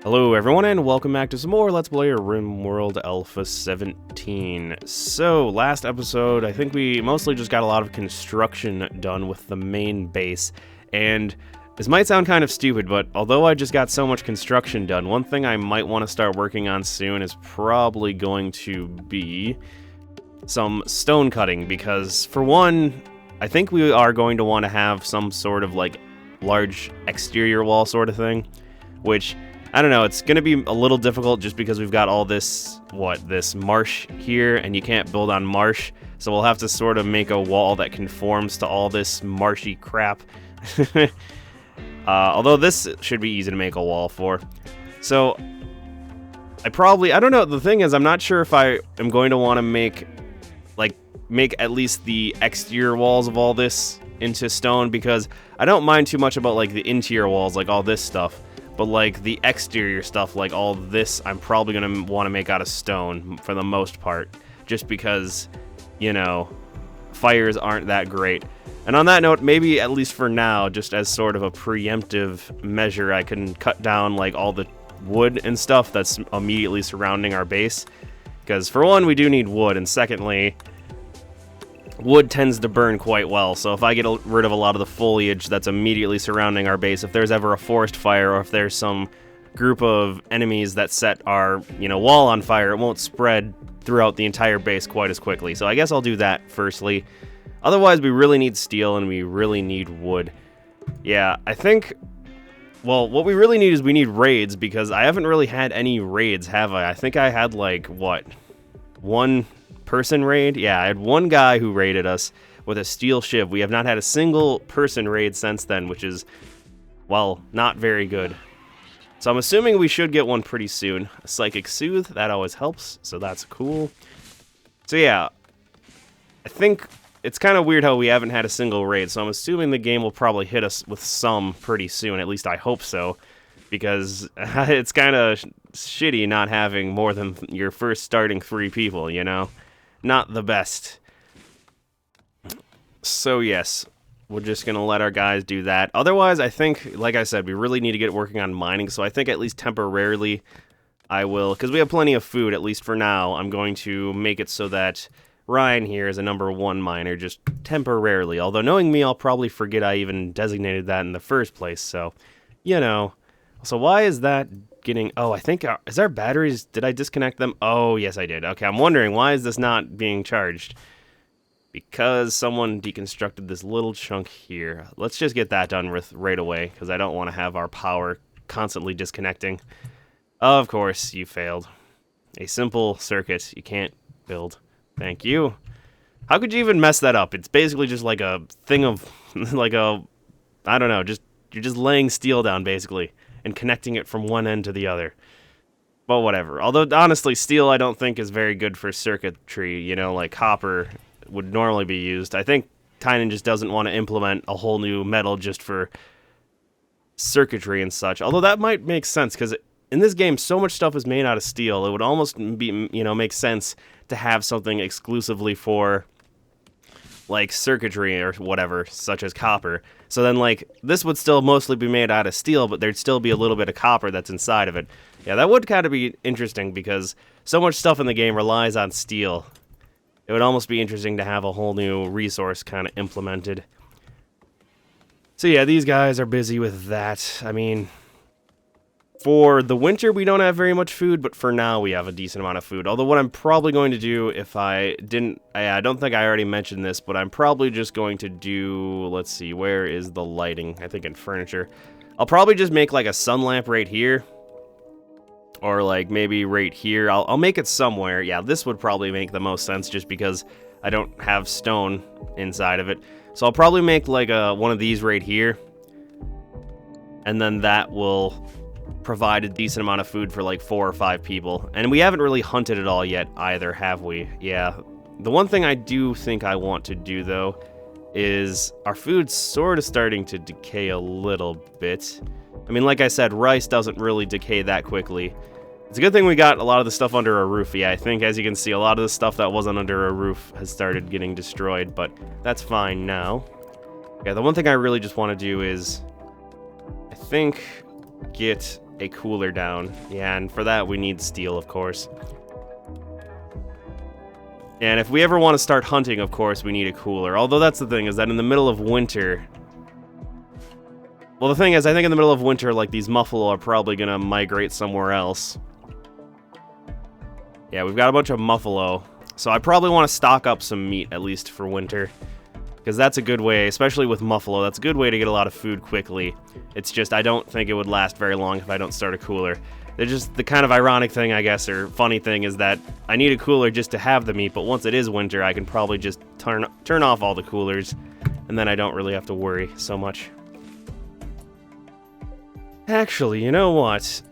Hello everyone and welcome back to some more Let's Play Rimworld Alpha 17. So, last episode, I think we mostly just got a lot of construction done with the main base, and this might sound kind of stupid, but although I just got so much construction done, one thing I might want to start working on soon is probably going to be some stone cutting, because for one, I think we are going to want to have some sort of like large exterior wall sort of thing, which I don't know, it's going to be a little difficult just because we've got all this, this marsh here, and you can't build on marsh, so we'll have to sort of make a wall that conforms to all this marshy crap. Although this should be easy to make a wall for. So, I don't know, the thing is, I'm not sure if I am going to want to make at least the exterior walls of all this into stone, because I don't mind too much about, like, the interior walls, like all this stuff. But, like, the exterior stuff, like all this, I'm probably going to want to make out of stone for the most part. Just because, you know, fires aren't that great. And on that note, maybe at least for now, just as sort of a preemptive measure, I can cut down, like, all the wood and stuff that's immediately surrounding our base. Because, for one, we do need wood, and secondly, wood tends to burn quite well, so if I get rid of a lot of the foliage that's immediately surrounding our base, if there's ever a forest fire or if there's some group of enemies that set our, wall on fire, it won't spread throughout the entire base quite as quickly. So I guess I'll do that firstly. Otherwise, we really need steel and we really need wood. Yeah, I think, well, what we really need is we need raids, because I haven't really had any raids, have I? I think I had, like, one person raid? Yeah, I had one guy who raided us with a steel shiv. We have not had a single person raid since then, which is, well, not very good. So I'm assuming we should get one pretty soon. A psychic soothe, that always helps, so that's cool. So yeah, I think it's kind of weird how we haven't had a single raid, so I'm assuming the game will probably hit us with some pretty soon. At least I hope so, because it's kind of shitty not having more than your first starting 3 people, you know? Not the best. So yes, we're just gonna let our guys do that. Otherwise, I think, like I said, we really need to get working on mining, so I think at least temporarily I will, because we have plenty of food, at least for now, I'm going to make it so that Ryan here is a #1 miner, just temporarily. Although knowing me, I'll probably forget I even designated that in the first place, so, you know. So why is that getting... Oh, I think... Is our batteries... Did I disconnect them? Oh, yes, I did. Okay, I'm wondering, why is this not being charged? Because someone deconstructed this little chunk here. Let's just get that done with right away, because I don't want to have our power constantly disconnecting. Of course, you failed. A simple circuit you can't build. Thank you. How could you even mess that up? It's basically just like a thing of... like a... I don't know, you're just laying steel down, basically, and connecting it from one end to the other. But whatever. Although, honestly, steel I don't think is very good for circuitry, like copper would normally be used. I think Tynan just doesn't want to implement a whole new metal just for circuitry and such. Although that might make sense, because in this game, so much stuff is made out of steel, it would almost be, make sense to have something exclusively for, like, circuitry or whatever, such as copper. So then, like, this would still mostly be made out of steel, but there'd still be a little bit of copper that's inside of it. Yeah, that would kind of be interesting, because so much stuff in the game relies on steel. It would almost be interesting to have a whole new resource kind of implemented. So yeah, these guys are busy with that. I mean, for the winter, we don't have very much food, but for now, we have a decent amount of food. Although what I'm probably going to do, if I didn't... I don't think I already mentioned this, but I'm probably just going to do... Let's see, where is the lighting? I think in furniture. I'll probably just make, like, a sun lamp right here. Or, like, maybe right here. I'll make it somewhere. Yeah, this would probably make the most sense, just because I don't have stone inside of it. So I'll probably make, like, one of these right here. And then that will provide a decent amount of food for like 4 or 5 people. And we haven't really hunted it all yet either, have we? Yeah. The one thing I do think I want to do, though, is our food's sort of starting to decay a little bit. I mean, like I said, rice doesn't really decay that quickly. It's a good thing we got a lot of the stuff under a roof. Yeah, I think, as you can see, a lot of the stuff that wasn't under a roof has started getting destroyed, but that's fine now. Yeah, the one thing I really just want to do is, I think, get a cooler down. Yeah, and for that we need steel, of course. And if we ever want to start hunting, of course, we need a cooler. Although that's the thing, is that in the middle of winter... Well, the thing is, I think in the middle of winter, like, these muffalo are probably going to migrate somewhere else. Yeah, we've got a bunch of muffalo. So I probably want to stock up some meat, at least for winter. Because that's a good way, especially with muffalo, that's a good way to get a lot of food quickly. It's just, I don't think it would last very long if I don't start a cooler. They're just the kind of ironic thing, I guess, or funny thing, is that I need a cooler just to have the meat, but once it is winter, I can probably just turn off all the coolers, and then I don't really have to worry so much. Actually, you know what?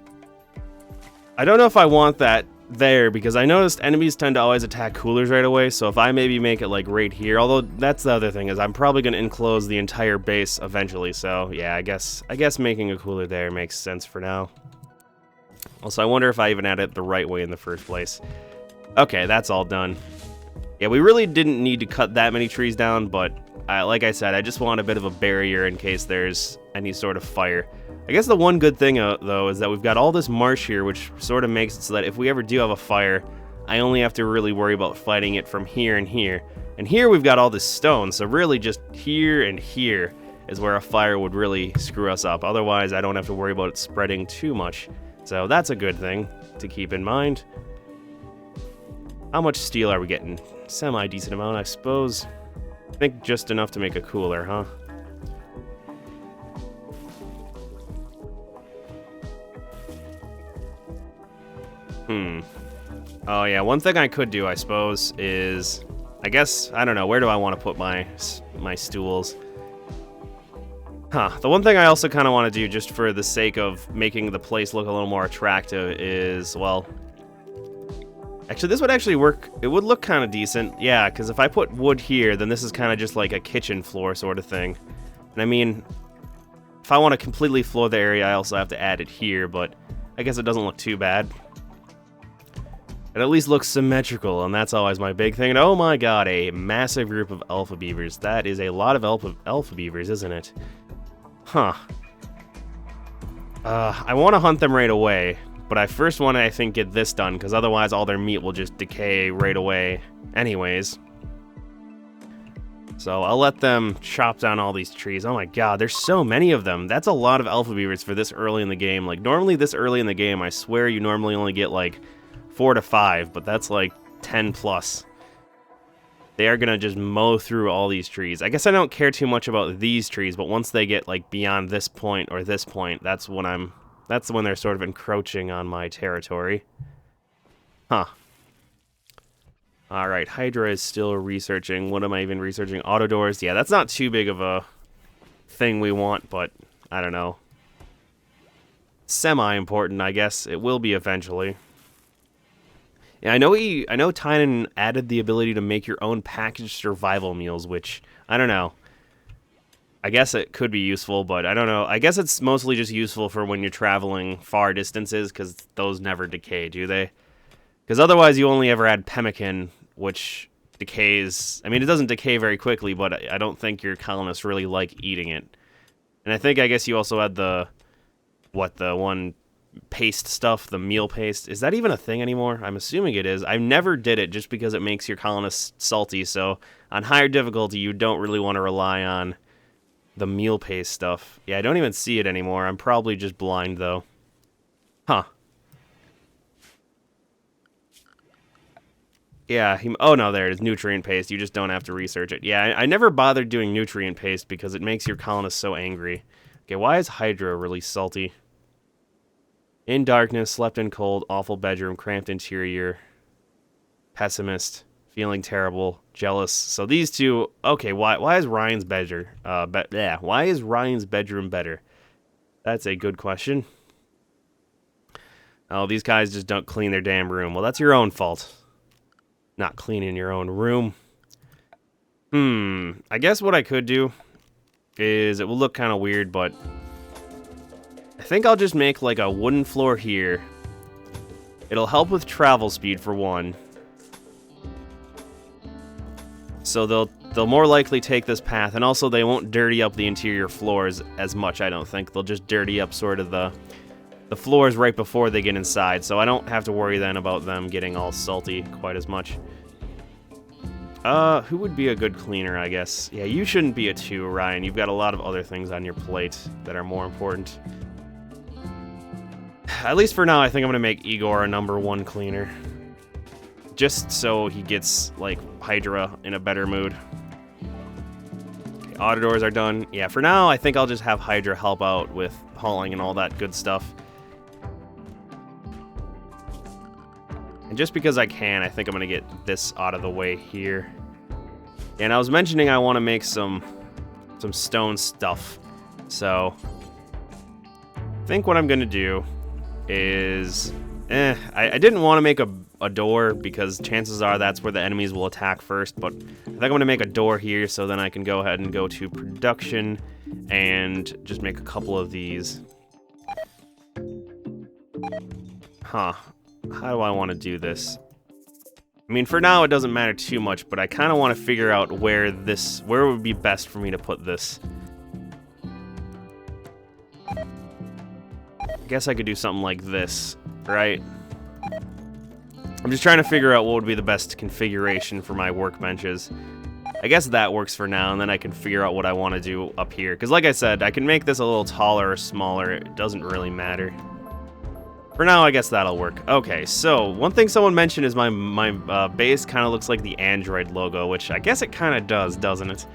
I don't know if I want that there, because I noticed enemies tend to always attack coolers right away, so if I maybe make it like right here, although that's the other thing, is I'm probably going to enclose the entire base eventually, so yeah, I guess making a cooler there makes sense for now. Also, I wonder if I even had it the right way in the first place. Okay, that's all done. Yeah, we really didn't need to cut that many trees down, but like I said, I just want a bit of a barrier in case there's any sort of fire. I guess the one good thing, though, is that we've got all this marsh here, which sort of makes it so that if we ever do have a fire, I only have to really worry about fighting it from here and here. And here we've got all this stone, so really just here and here is where a fire would really screw us up. Otherwise, I don't have to worry about it spreading too much. So that's a good thing to keep in mind. How much steel are we getting? Semi-decent amount, I suppose. I think just enough to make a cooler, huh? Oh yeah, one thing I could do, I suppose, is... I guess, I don't know, where do I want to put my stools? The one thing I also kind of want to do, just for the sake of making the place look a little more attractive, is, well... Actually, this would actually work. It would look kind of decent. Yeah, because if I put wood here, then this is kind of just like a kitchen floor sort of thing. And I mean, if I want to completely floor the area, I also have to add it here, but I guess it doesn't look too bad. It at least looks symmetrical, and that's always my big thing. And oh my god, a massive group of alpha beavers. That is a lot of alpha beavers, isn't it? Huh. I want to hunt them right away, but I first want to, I think, get this done, because otherwise all their meat will just decay right away anyways. So I'll let them chop down all these trees. Oh my god, there's so many of them. That's a lot of alpha beavers for this early in the game. Like, normally this early in the game, I swear you normally only get, like, 4 to 5, but that's, like, 10 plus. They are gonna just mow through all these trees. I guess I don't care too much about these trees, but once they get, like, beyond this point or this point, that's when they're sort of encroaching on my territory. Huh. Alright, Hydra is still researching. What am I even researching? Auto doors? Yeah, that's not too big of a thing we want, but I don't know. Semi-important, I guess. It will be eventually. Yeah, I know Tynan added the ability to make your own packaged survival meals, which, I don't know. I guess it could be useful, but I don't know. I guess it's mostly just useful for when you're traveling far distances, because those never decay, do they? Because otherwise you only ever add pemmican, which decays... I mean, it doesn't decay very quickly, but I don't think your colonists really like eating it. And I guess you also had the one paste stuff, the meal paste. Is that even a thing anymore? I'm assuming it is. I never did it just because it makes your colonists salty, so on higher difficulty you don't really want to rely on the meal paste stuff. Yeah, I don't even see it anymore. I'm probably just blind, though. Huh. Yeah, oh no, there it is, nutrient paste. You just don't have to research it. Yeah, I never bothered doing nutrient paste because it makes your colonists so angry. Okay, why is Hydra really salty? In darkness, slept in cold, awful bedroom, cramped interior, pessimist, feeling terrible, jealous. So these two, okay, why is Ryan's better? Why is Ryan's bedroom better? That's a good question. Oh, these guys just don't clean their damn room. Well, that's your own fault. Not cleaning your own room. I guess what I could do is, it will look kind of weird, but I think I'll just make like a wooden floor here. It'll help with travel speed for one. So they'll more likely take this path, and also they won't dirty up the interior floors as much, I don't think. They'll just dirty up sort of the the floors right before they get inside, so I don't have to worry then about them getting all salty quite as much. Who would be a good cleaner, I guess? Yeah, you shouldn't be a 2, Ryan. You've got a lot of other things on your plate that are more important. At least for now, I think I'm going to make Igor a number 1 cleaner. Just so he gets, like, Hydra in a better mood. Okay, auditors are done. Yeah, for now, I think I'll just have Hydra help out with hauling and all that good stuff. And just because I can, I think I'm going to get this out of the way here. And I was mentioning I want to make some stone stuff. So, I think what I'm going to do is... I didn't want to make a door because chances are that's where the enemies will attack first. But I think I'm going to make a door here so then I can go ahead and go to production and just make a couple of these. Huh. How do I want to do this? I mean, for now it doesn't matter too much, but I kind of want to figure out where it would be best for me to put this. I guess I could do something like this, right? I'm just trying to figure out what would be the best configuration for my workbenches. I guess that works for now, and then I can figure out what I want to do up here. Because like I said, I can make this a little taller or smaller. It doesn't really matter. For now, I guess that'll work. Okay, so one thing someone mentioned is my base kind of looks like the Android logo, which I guess it kind of does, doesn't it?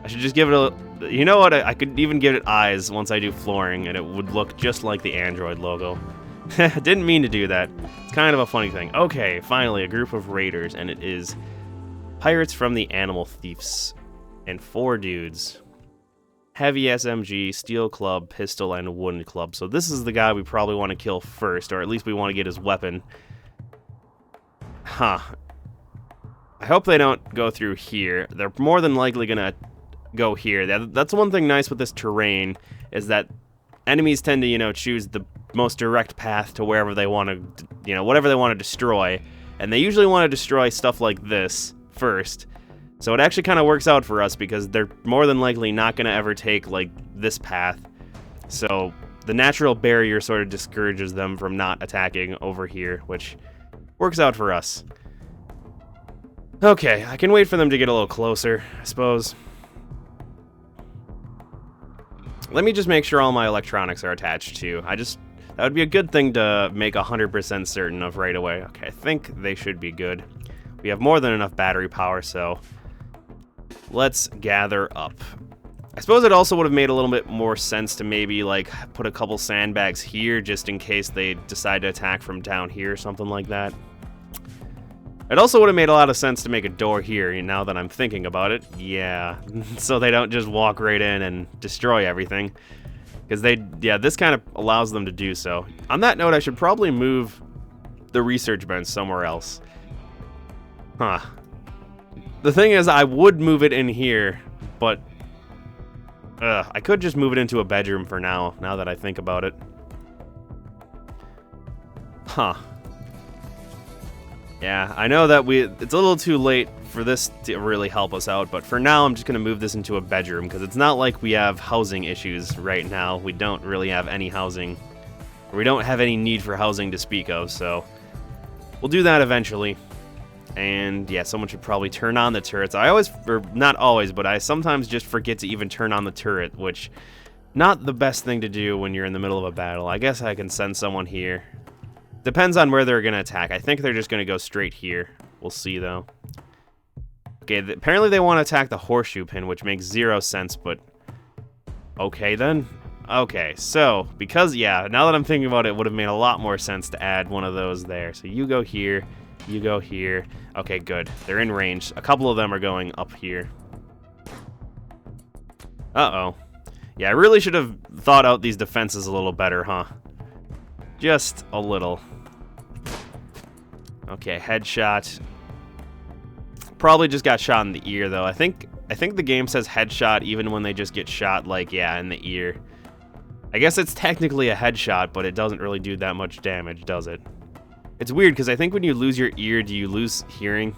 I should just give it a... You know what? I could even give it eyes once I do flooring, and it would look just like the Android logo. Didn't mean to do that. It's kind of a funny thing. Okay, finally, a group of raiders, and it is Pirates from the Animal Thieves. And 4 dudes. Heavy SMG, steel club, pistol, and wooden club. So this is the guy we probably want to kill first, or at least we want to get his weapon. Huh. I hope they don't go through here. They're more than likely going to go here. That's one thing nice with this terrain, is that enemies tend to, you know, choose the most direct path to wherever they want to, you know, whatever they want to destroy. And they usually want to destroy stuff like this first. So it actually kind of works out for us because they're more than likely not going to ever take, like, this path. So the natural barrier sort of discourages them from not attacking over here, which works out for us. Okay, I can wait for them to get a little closer, I suppose. Let me just make sure all my electronics are attached too. That would be a good thing to make 100% certain of right away. Okay, I think they should be good. We have more than enough battery power, so... Let's gather up. I suppose it also would have made a little bit more sense to maybe, like, put a couple sandbags here just in case they decide to attack from down here or something like that. It also would have made a lot of sense to make a door here, now that I'm thinking about it. Yeah, so they don't just walk right in and destroy everything. Because this kind of allows them to do so. On that note, I should probably move the research bench somewhere else. Huh. The thing is, I would move it in here, but I could just move it into a bedroom for now that I think about it. Huh. Yeah, I know that it's a little too late for this to really help us out, but for now I'm just going to move this into a bedroom, because it's not like we have housing issues right now. We don't really have any housing, or we don't have any need for housing to speak of, so we'll do that eventually. And yeah, someone should probably turn on the turrets. Not always, but I sometimes just forget to even turn on the turret, which not the best thing to do when you're in the middle of a battle. I guess I can send someone here. Depends on where they're going to attack. I think they're just going to go straight here. We'll see, though. Okay, apparently they want to attack the horseshoe pin, which makes 0 sense, but... Okay, then. Okay, so, because, yeah, now that I'm thinking about it, it would have made a lot more sense to add one of those there. So you go here. You go here. Okay, good. They're in range. A couple of them are going up here. Uh-oh. Yeah, I really should have thought out these defenses a little better, huh? Just a little. Okay, headshot. Probably just got shot in the ear, though. I think the game says headshot even when they just get shot, like, yeah, in the ear. I guess it's technically a headshot, but it doesn't really do that much damage, does it? It's weird, because I think when you lose your ear, do you lose hearing?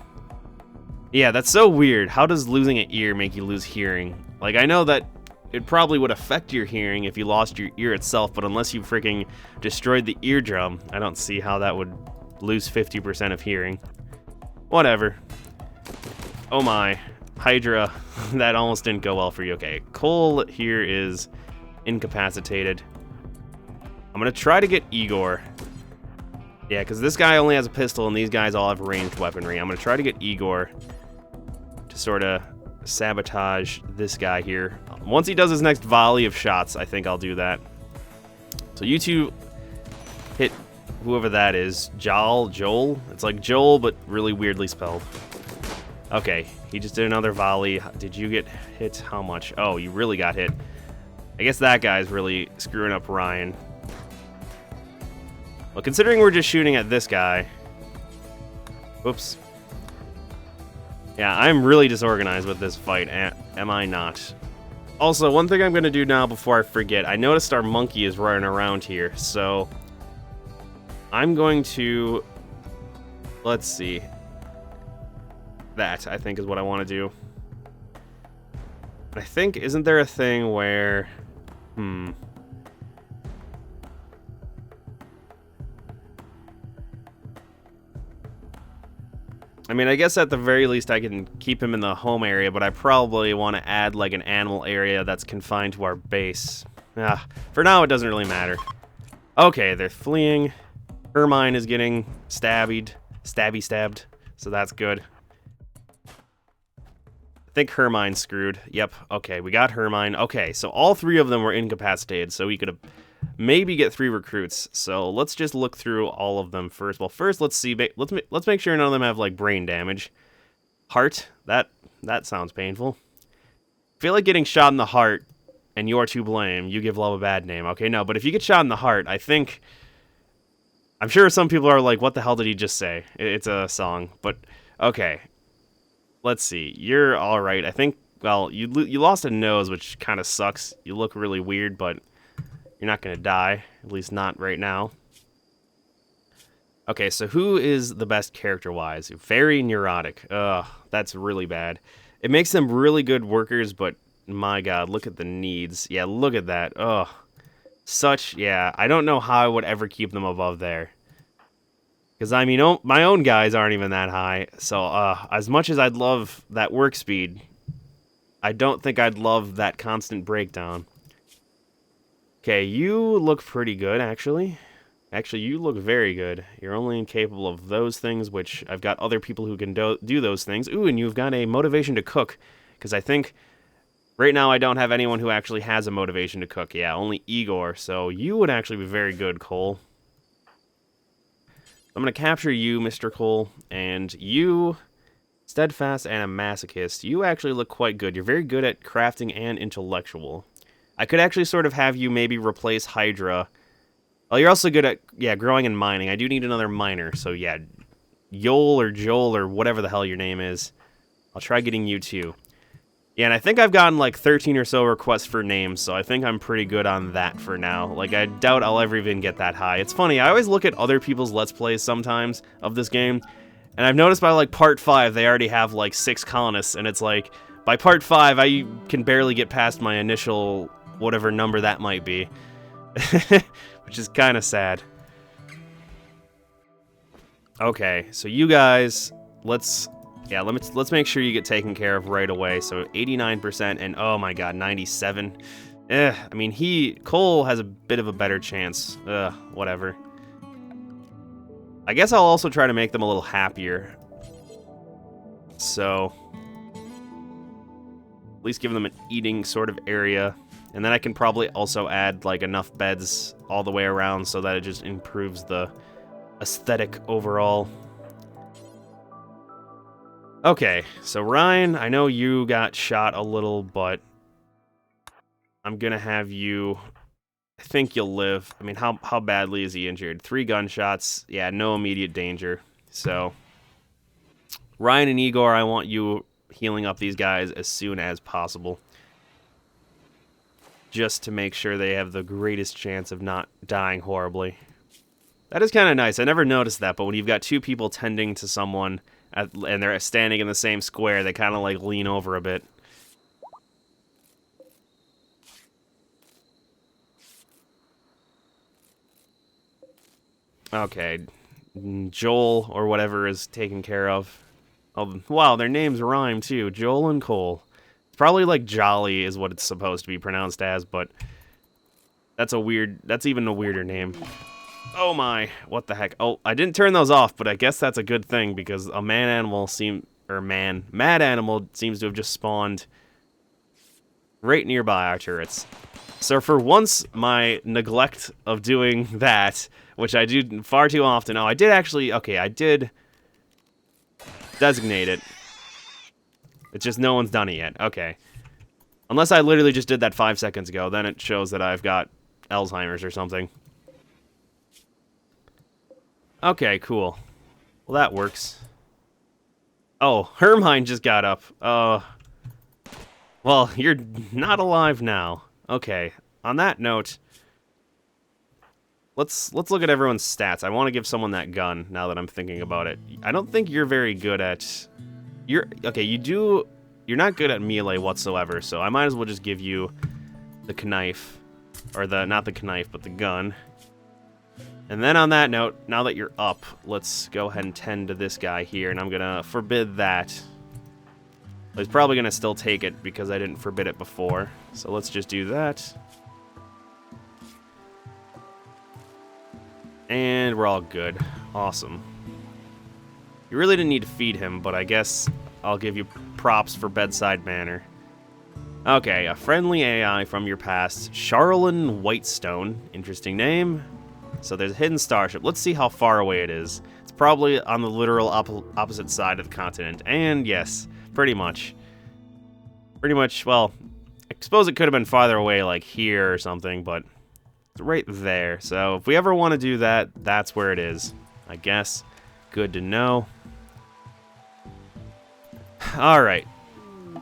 Yeah, that's so weird. How does losing an ear make you lose hearing? Like, I know that it probably would affect your hearing if you lost your ear itself, but unless you freaking destroyed the eardrum, I don't see how that would lose 50% of hearing. Whatever. Oh my. Hydra, that almost didn't go well for you. Okay, Cole here is incapacitated. I'm gonna try to get Igor. Yeah, because this guy only has a pistol and these guys all have ranged weaponry. I'm gonna try to get Igor to sort of sabotage this guy here. Once he does his next volley of shots, I think I'll do that. So you two hit whoever that is. Joel? It's like Joel, but really weirdly spelled. Okay, he just did another volley. Did you get hit? How much? Oh, you really got hit. I guess that guy's really screwing up Ryan. Well, considering we're just shooting at this guy... Whoops. Yeah, I'm really disorganized with this fight, am I not? Also, one thing I'm going to do now before I forget, I noticed our monkey is running around here, so... I'm going to... Let's see. That, I think, is what I want to do. I think, isn't there a thing where... I mean, I guess at the very least I can keep him in the home area, but I probably want to add, like, an animal area that's confined to our base. For now, it doesn't really matter. Okay, they're fleeing. Hermine is getting stabbed, so that's good. I think Hermine's screwed. Yep, okay, we got Hermine. Okay, so all three of them were incapacitated, so we could maybe get 3 recruits. So let's just look through all of them first. Well, first, let's see. Let's make sure none of them have, like, brain damage. Heart, that sounds painful. I feel like getting shot in the heart, and you're to blame. You give love a bad name. Okay, no, but if you get shot in the heart, I think... I'm sure some people are like, what the hell did he just say? It's a song, but okay. Let's see. You're all right. I think, well, you lost a nose, which kind of sucks. You look really weird, but you're not going to die, at least not right now. Okay, so who is the best character-wise? Very neurotic. Ugh, that's really bad. It makes them really good workers, but my god, look at the needs. Yeah, look at that. Ugh. Yeah, I don't know how I would ever keep them above there. Because, I mean, my own guys aren't even that high. So, as much as I'd love that work speed, I don't think I'd love that constant breakdown. Okay, you look pretty good, actually. Actually, you look very good. You're only incapable of those things, which I've got other people who can do those things. Ooh, and you've got a motivation to cook. Because I think... right now, I don't have anyone who actually has a motivation to cook. Yeah, only Igor. So you would actually be very good, Cole. I'm going to capture you, Mr. Cole. And you, steadfast and a masochist, you actually look quite good. You're very good at crafting and intellectual. I could actually sort of have you maybe replace Hydra. Well, you're also good at, yeah, growing and mining. I do need another miner. So, yeah, Joel or whatever the hell your name is. I'll try getting you, too. Yeah, and I think I've gotten like 13 or so requests for names, so I think I'm pretty good on that for now. Like, I doubt I'll ever even get that high. It's funny, I always look at other people's Let's Plays sometimes of this game, and I've noticed by like part 5, they already have like 6 colonists, and it's like, by part 5, I can barely get past my initial whatever number that might be. Which is kind of sad. Okay, so you guys, let's make sure you get taken care of right away. So 89% and oh my god, 97. I mean, Cole has a bit of a better chance. Whatever. I guess I'll also try to make them a little happier. So at least give them an eating sort of area. And then I can probably also add like enough beds all the way around so that it just improves the aesthetic overall. Okay, so Ryan, I know you got shot a little, but I'm gonna have you... I think you'll live. I mean, how badly is he injured? 3 gunshots. Yeah, no immediate danger. So, Ryan and Igor, I want you healing up these guys as soon as possible. Just to make sure they have the greatest chance of not dying horribly. That is kind of nice. I never noticed that, but when you've got 2 people tending to someone... and they're standing in the same square, they kind of like lean over a bit. Okay. Joel or whatever is taken care of. Oh, wow, their names rhyme too. Joel and Cole. It's probably like Jolly is what it's supposed to be pronounced as, but that's even a weirder name. Oh my, what the heck? Oh, I didn't turn those off, but I guess that's a good thing because a mad animal seems to have just spawned right nearby our turrets. So for once, my neglect of doing that, which I do far too often. Oh, I did actually, okay, I did designate it. It's just no one's done it yet. Okay. Unless I literally just did that 5 seconds ago, then it shows that I've got Alzheimer's or something. Okay, cool. Well, that works. Oh, Hermine just got up. Well, you're not alive now. Okay. On that note, let's look at everyone's stats. I want to give someone that gun now that I'm thinking about it. I don't think you're very good at... You're not good at melee whatsoever, so I might as well just give you the knife. Or not the knife, but the gun. And then on that note, now that you're up, let's go ahead and tend to this guy here, and I'm gonna forbid that. He's probably gonna still take it because I didn't forbid it before. So let's just do that. And we're all good. Awesome. You really didn't need to feed him, but I guess I'll give you props for bedside manner. Okay, a friendly AI from your past. Charlene Whitestone. Interesting name. So there's a hidden starship. Let's see how far away it is. It's probably on the literal opposite side of the continent. And yes, pretty much. Pretty much, well, I suppose it could have been farther away, like here or something, but it's right there. So if we ever want to do that, that's where it is, I guess. Good to know. Alright.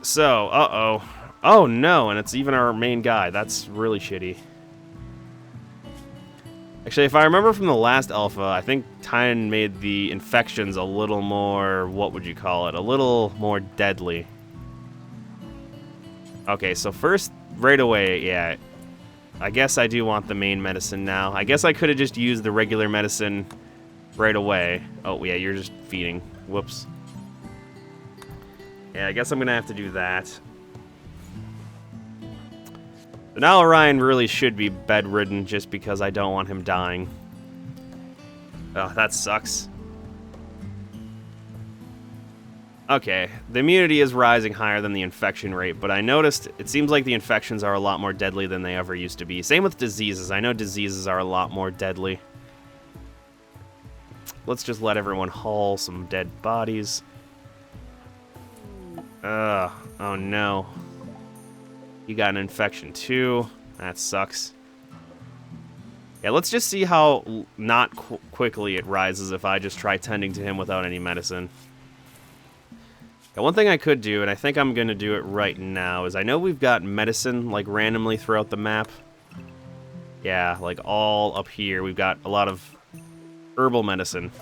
So, uh-oh. Oh no, and it's even our main guy. That's really shitty. Actually, if I remember from the last alpha, I think Tyne made the infections a little more, what would you call it? A little more deadly. Okay, so first, right away, yeah. I guess I do want the main medicine now. I guess I could have just used the regular medicine right away. Oh, yeah, you're just feeding. Whoops. Yeah, I guess I'm gonna have to do that. So now Orion really should be bedridden just because I don't want him dying. Oh, that sucks. Okay, the immunity is rising higher than the infection rate, but I noticed it seems like the infections are a lot more deadly than they ever used to be. Same with diseases. I know diseases are a lot more deadly. Let's just let everyone haul some dead bodies. Oh no. You got an infection too. That sucks. Yeah, let's just see how not quickly it rises if I just try tending to him without any medicine. Yeah, one thing I could do, and I think I'm going to do it right now, is I know we've got medicine, like, randomly throughout the map. Yeah, like, all up here. We've got a lot of herbal medicine.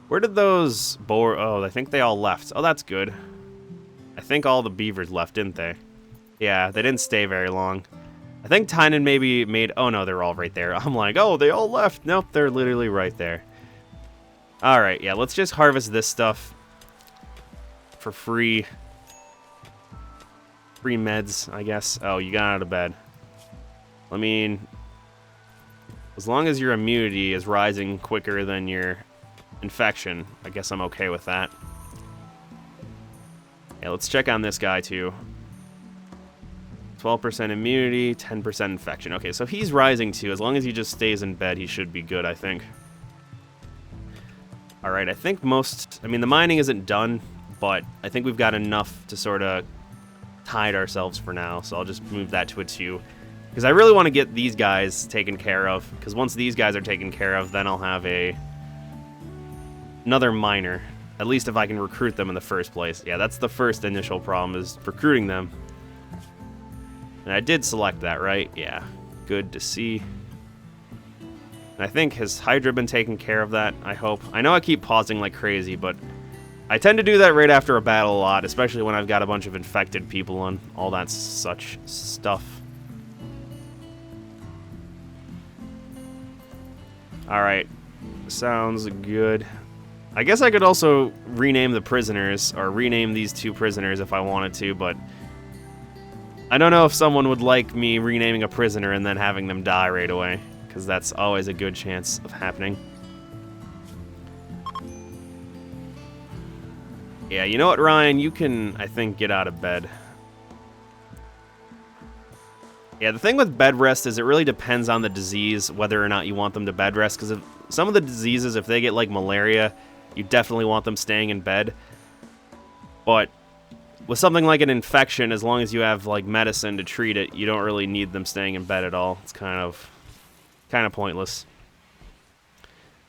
Where did those Oh, I think they all left. Oh, that's good. I think all the beavers left, didn't they? Yeah, they didn't stay very long. I think Tynan maybe made... Oh, no, they're all right there. I'm like, oh, they all left. Nope, they're literally right there. Alright, yeah, let's just harvest this stuff for free. Free meds, I guess. Oh, you got out of bed. I mean, as long as your immunity is rising quicker than your infection, I guess I'm okay with that. Yeah, let's check on this guy, too. 12% immunity, 10% infection. Okay, so he's rising, too. As long as he just stays in bed, he should be good, I think. Alright, I think I mean, the mining isn't done, but I think we've got enough to sort of hide ourselves for now, so I'll just move that to a 2. Because I really want to get these guys taken care of, because once these guys are taken care of, then I'll have another miner. At least if I can recruit them in the first place. Yeah, that's the first initial problem, is recruiting them. And I did select that, right? Yeah, good to see. And I think, has Hydra been taking care of that? I hope. I know I keep pausing like crazy, but I tend to do that right after a battle a lot, especially when I've got a bunch of infected people and all that such stuff. Alright. Sounds good. I guess I could also rename the prisoners, or rename these 2 prisoners if I wanted to, but I don't know if someone would like me renaming a prisoner and then having them die right away, because that's always a good chance of happening. Yeah, you know what, Ryan? You can, I think, get out of bed. Yeah, the thing with bed rest is it really depends on the disease, whether or not you want them to bed rest, because some of the diseases, if they get, like, malaria, you definitely want them staying in bed. But with something like an infection, as long as you have, like, medicine to treat it, you don't really need them staying in bed at all. It's kind of pointless.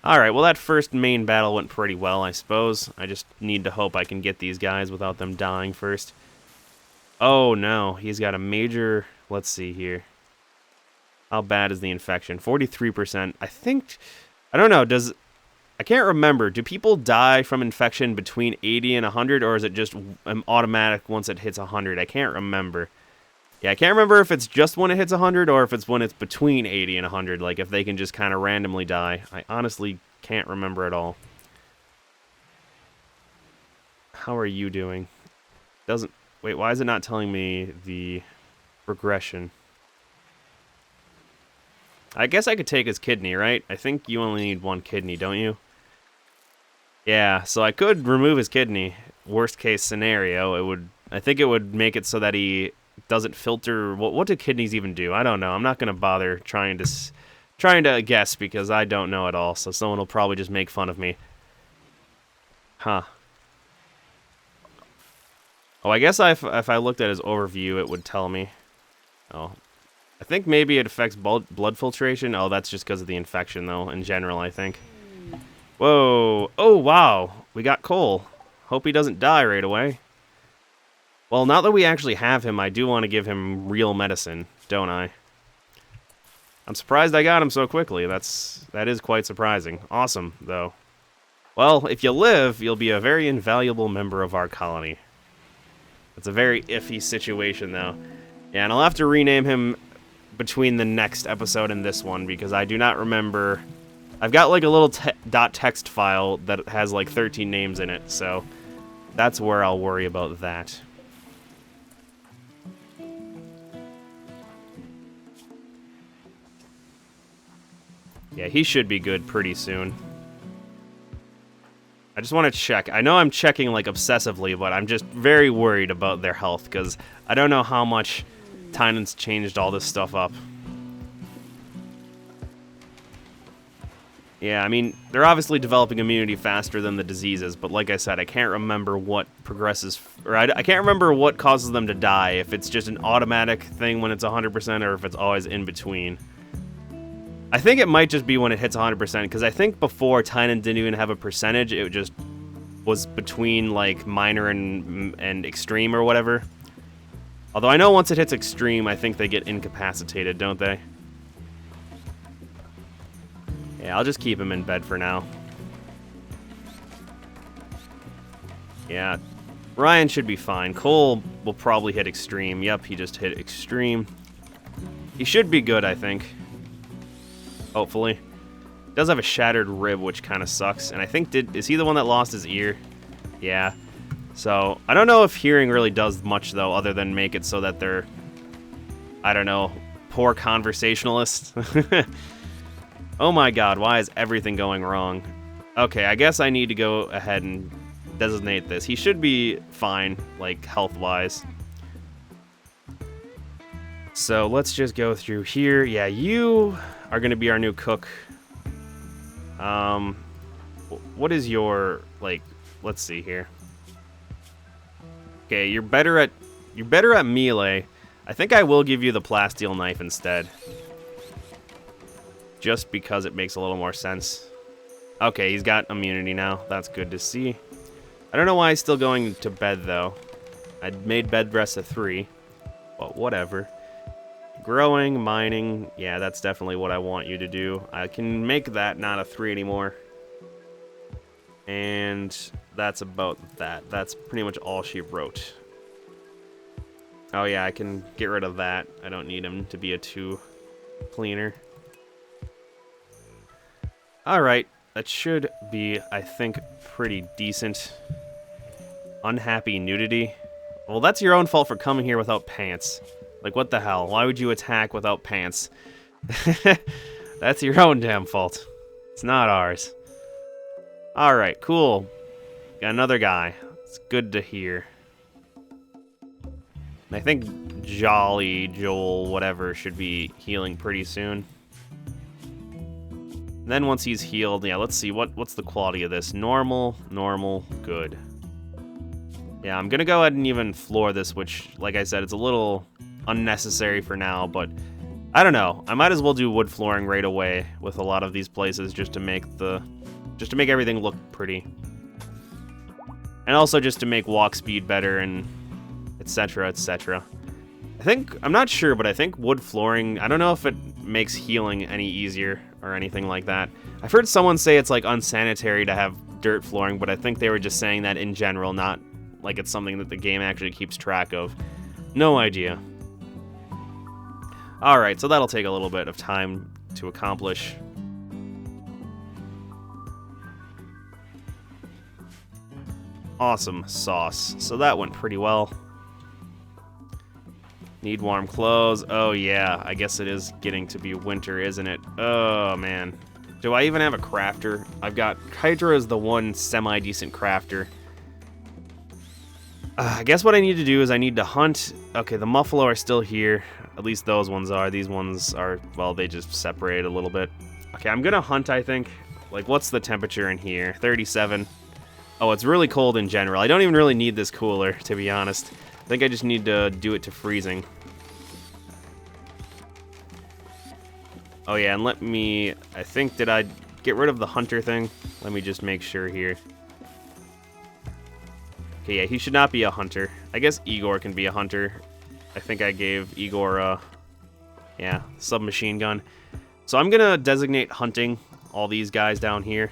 Alright, well, that first main battle went pretty well, I suppose. I just need to hope I can get these guys without them dying first. Oh, no. He's got a major... Let's see here. How bad is the infection? 43%. I think... I don't know. I can't remember. Do people die from infection between 80 and 100, or is it just automatic once it hits 100? I can't remember. Yeah, I can't remember if it's just when it hits 100 or if it's when it's between 80 and 100, like if they can just kind of randomly die. I honestly can't remember at all. How are you doing? Wait, why is it not telling me the progression? I guess I could take his kidney, right? I think you only need 1 kidney, don't you? Yeah, so I could remove his kidney. Worst case scenario, I think it would make it so that he doesn't filter. What do kidneys even do? I don't know. I'm not gonna bother trying to guess because I don't know at all. So someone will probably just make fun of me. Huh. Oh, I guess if I looked at his overview, it would tell me. Oh, I think maybe it affects blood filtration. Oh, that's just because of the infection, though. In general, I think. Whoa! Oh, wow! We got Cole. Hope he doesn't die right away. Well, now that we actually have him, I do want to give him real medicine, don't I? I'm surprised I got him so quickly. That is quite surprising. Awesome, though. Well, if you live, you'll be a very invaluable member of our colony. It's a very iffy situation, though. Yeah, and I'll have to rename him between the next episode and this one, because I do not remember... I've got, like, a little .text file that has, like, 13 names in it, so that's where I'll worry about that. Yeah, he should be good pretty soon. I just want to check. I know I'm checking, like, obsessively, but I'm just very worried about their health, because I don't know how much Tynan's changed all this stuff up. Yeah, I mean, they're obviously developing immunity faster than the diseases, but like I said, I can't remember what progresses, or I can't remember what causes them to die, if it's just an automatic thing when it's 100% or if it's always in between. I think it might just be when it hits 100%, because I think before Tynan didn't even have a percentage, it just was between, like, minor and extreme or whatever. Although I know once it hits extreme, I think they get incapacitated, don't they? Yeah, I'll just keep him in bed for now. Yeah, Ryan should be fine. Cole will probably hit extreme. Yep, he just hit extreme. He should be good, I think. Hopefully. Does have a shattered rib, which kind of sucks. And I think, is he the one that lost his ear? Yeah. So, I don't know if hearing really does much, though, other than make it so that they're, I don't know, poor conversationalists. Oh my god, why is everything going wrong? Okay, I guess I need to go ahead and designate this. He should be fine, like, health-wise. So, let's just go through here. Yeah, you are going to be our new cook. What is your, like, let's see here. Okay, you're better at melee. I think I will give you the plasteel knife instead. Just because it makes a little more sense. Okay, he's got immunity now. That's good to see. I don't know why he's still going to bed, though. I made bed rest a 3. But whatever. Growing, mining. Yeah, that's definitely what I want you to do. I can make that not a 3 anymore. And that's about that. That's pretty much all she wrote. Oh yeah, I can get rid of that. I don't need him to be a 2 cleaner. Alright, that should be, I think, pretty decent. Unhappy nudity. Well, that's your own fault for coming here without pants. Like, what the hell? Why would you attack without pants? That's your own damn fault. It's not ours. Alright, cool. Got another guy. It's good to hear. I think Jolly, Joel, whatever, should be healing pretty soon. Then once he's healed, yeah, let's see, what's the quality of this? Normal, normal, good. Yeah, I'm gonna go ahead and even floor this, which, like I said, it's a little unnecessary for now, but I don't know. I might as well do wood flooring right away with a lot of these places just to make everything look pretty. And also just to make walk speed better and etc, etc. I'm not sure, but I think wood flooring, I don't know if it makes healing any easier or anything like that. I've heard someone say it's like unsanitary to have dirt flooring, but I think they were just saying that in general, not like it's something that the game actually keeps track of. No idea. Alright, so that'll take a little bit of time to accomplish. Awesome sauce. So that went pretty well. Need warm clothes. Oh yeah, I guess it is getting to be winter, isn't it? Oh man. Do I even have a crafter? I've got Hydra as the one semi-decent crafter. I guess what I need to do is I need to hunt. Okay, the Muffalo are still here. At least those ones are. These ones are, well, they just separate a little bit. Okay, I'm gonna hunt, I think. Like, what's the temperature in here? 37. Oh, it's really cold in general. I don't even really need this cooler, to be honest. I think I just need to do it to freezing. Oh yeah, and let me... I think, did I get rid of the hunter thing? Let me just make sure here. Okay, yeah, he should not be a hunter. I guess Igor can be a hunter. I think I gave Igor a... yeah, submachine gun. So I'm gonna designate hunting all these guys down here.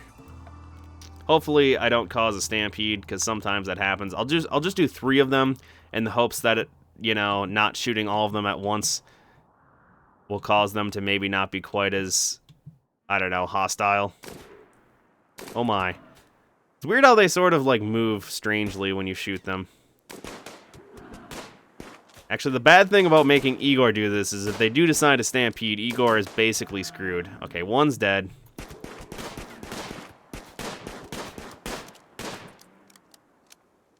Hopefully I don't cause a stampede, because sometimes that happens. I'll just do 3 of them in the hopes that it, you know, not shooting all of them at once will cause them to maybe not be quite as, I don't know, hostile. Oh my. It's weird how they sort of like move strangely when you shoot them. Actually, the bad thing about making Igor do this is if they do decide to stampede, Igor is basically screwed. Okay, one's dead.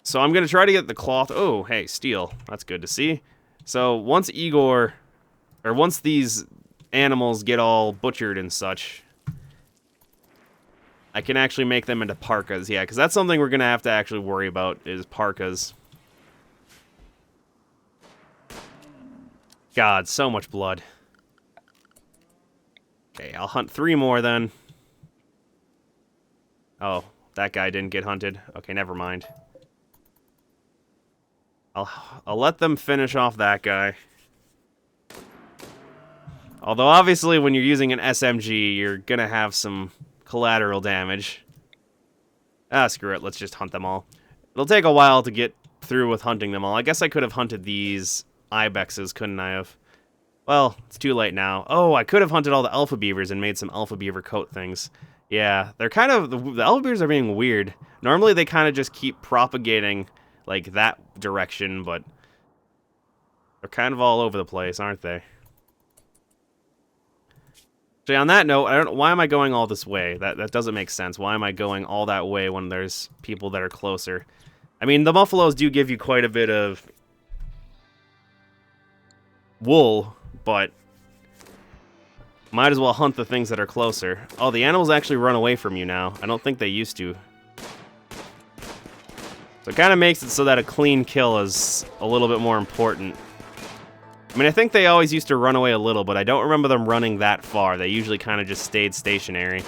So I'm going to try to get the cloth. Oh, hey, steel. That's good to see. So once these animals get all butchered and such, I can actually make them into parkas. Yeah, because that's something we're going to have to actually worry about is parkas. God, so much blood. Okay, I'll hunt 3 more then. Oh, that guy didn't get hunted. Okay, never mind. I'll let them finish off that guy. Although, obviously, when you're using an SMG, you're gonna have some collateral damage. Ah, screw it. Let's just hunt them all. It'll take a while to get through with hunting them all. I guess I could have hunted these ibexes, couldn't I have? Well, it's too late now. Oh, I could have hunted all the alpha beavers and made some alpha beaver coat things. Yeah, they're kind of... The alpha beavers are being weird. Normally, they kind of just keep propagating, like, that direction, but... they're kind of all over the place, aren't they? Actually, on that note, I don't know, why am I going all this way? That doesn't make sense. Why am I going all that way when there's people that are closer? I mean, the Muffalos do give you quite a bit of wool, but might as well hunt the things that are closer. Oh, the animals actually run away from you now. I don't think they used to. So it kind of makes it so that a clean kill is a little bit more important. I mean, I think they always used to run away a little, but I don't remember them running that far. They usually kind of just stayed stationary.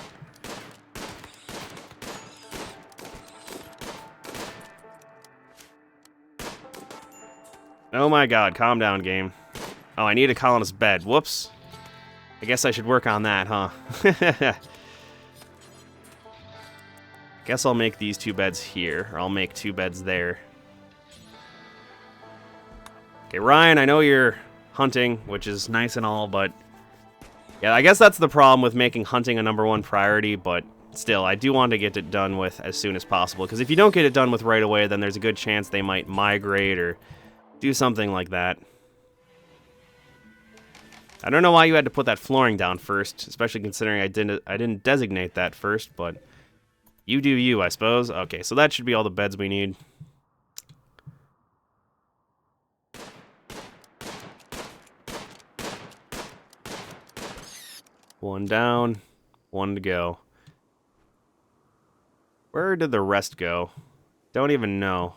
Oh my god, calm down, game. Oh, I need a colonist bed. Whoops. I guess I should work on that, huh? Guess I'll make these 2 beds here, or I'll make 2 beds there. Okay, Ryan, I know you're hunting, which is nice and all, but Yeah, I guess that's the problem with making hunting a #1 priority, but still, I do want to get it done with as soon as possible, because if you don't get it done with right away, then there's a good chance they might migrate or do something like that. I don't know why you had to put that flooring down first, especially considering I didn't designate that first, but you do you, I suppose. Okay, so that should be all the beds we need. One down, one to go. Where did the rest go? Don't even know.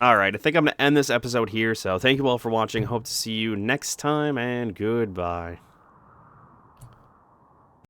Alright, I think I'm going to end this episode here, so thank you all for watching. Hope to see you next time, and goodbye.